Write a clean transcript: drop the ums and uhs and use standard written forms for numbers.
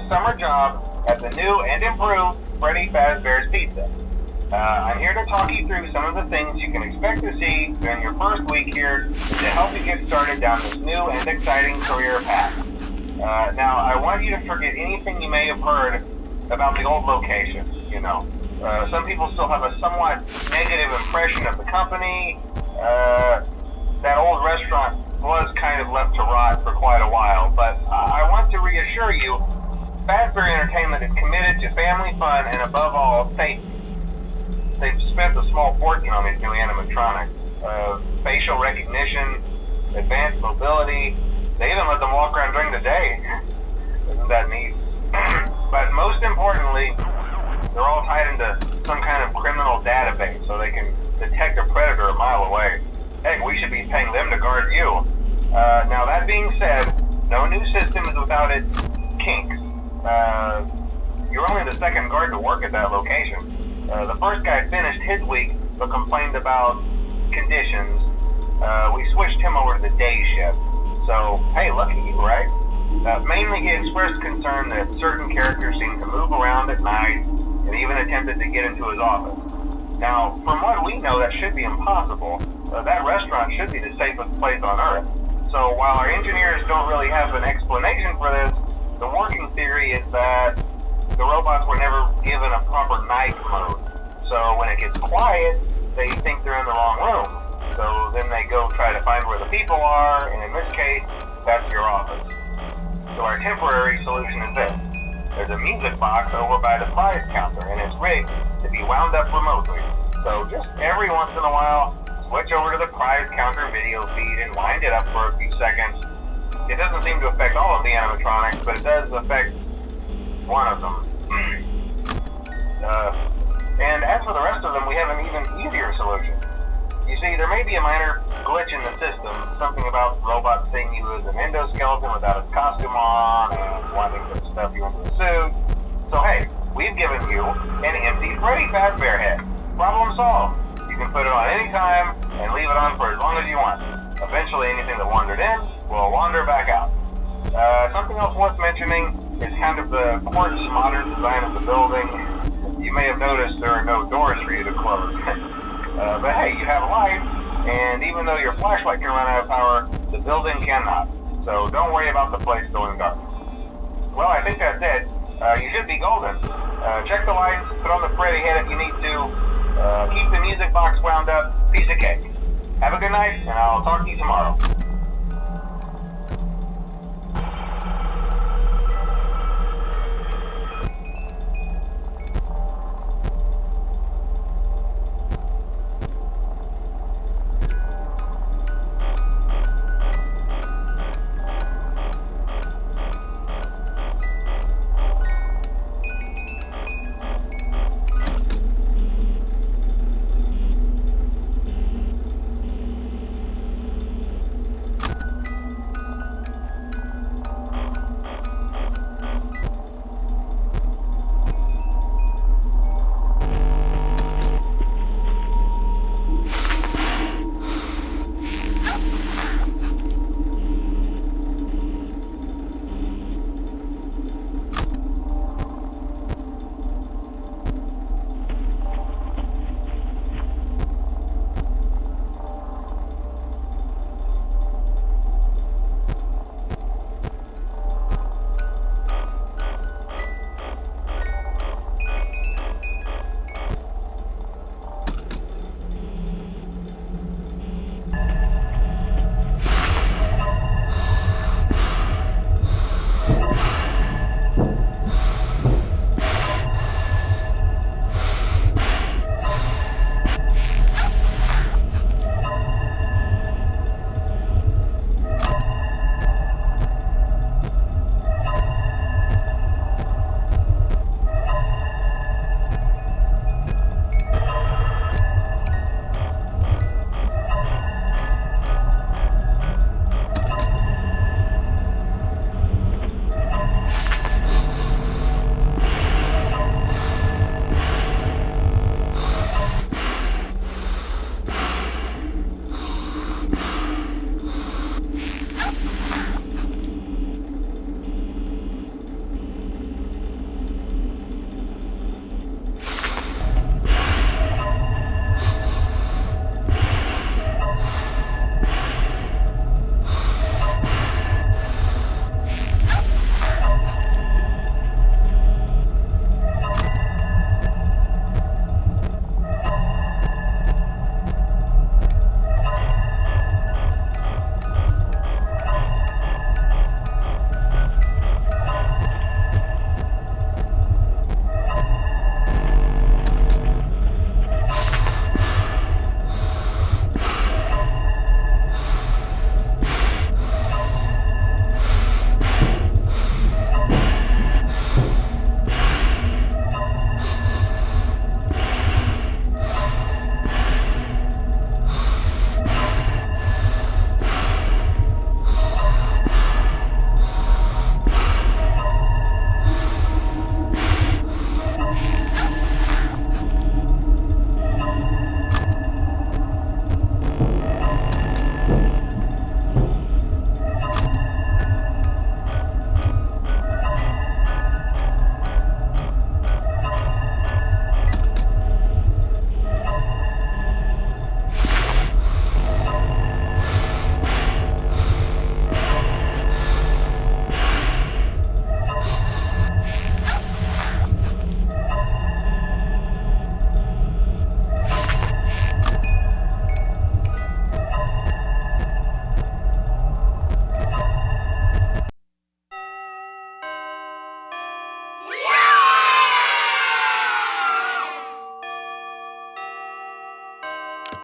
summer job at the new and improved Freddy Fazbear's Pizza. I'm here to talk you through some of the things you can expect to see during your first week here to help you get started down this new and exciting career path. Now, I want you to forget anything you may have heard about the old location, you know. Some people still have a somewhat negative impression of the company. That old restaurant was kind of left to rot for quite a while, but I want to reassure you, Fazbear Entertainment is committed to family fun and above all, safety. They've spent a small fortune on these new animatronics. Facial recognition, advanced mobility, they even let them walk around during the day. Isn't that neat? But most importantly, they're all tied into some kind of criminal database so they can detect a predator a mile away. Heck, we should be paying them to guard you. Now that being said, no new system is without its kinks. You're only the second guard to work at that location. The first guy finished his week but complained about conditions. We switched him over to the day shift. So, hey, lucky you, right? Mainly he expressed concern that certain characters seemed to move around at night and even attempted to get into his office. Now, from what we know, that should be impossible. That restaurant should be the safest place on Earth. So while our engineers don't really have an explanation for this, the working theory is that the robots were never given a proper night mode. So when it gets quiet, they think they're in the wrong room. So then they go try to find where the people are, and in this case, that's your office. So our temporary solution is this. There's a music box over by the prize counter, and it's rigged to be wound up remotely. So just every once in a while, switch over to the prize counter video feed and wind it up for a few seconds. It doesn't seem to affect all of the animatronics, but it does affect one of them. And as for the rest of them, we have an even easier solution. You see, there may be a minor glitch in the system, something about robots seeing you as an endoskeleton without its costume on and wanting to stuff you into a suit. So hey, we've given you an empty Freddy Fazbear head. Problem solved. You can put it on any time and leave it on for as long as you want. Eventually anything that wandered in will wander back out. Something else worth mentioning is kind of the quartz modern design of the building. You may have noticed there are no doors for you to close. But hey, you have light, and even though your flashlight can run out of power, the building cannot. So don't worry about the place going dark. Well, I think that's it. You should be golden. Check the lights, put on the Freddy head if you need to. Keep the music box wound up. Piece of cake. Have a good night, and I'll talk to you tomorrow.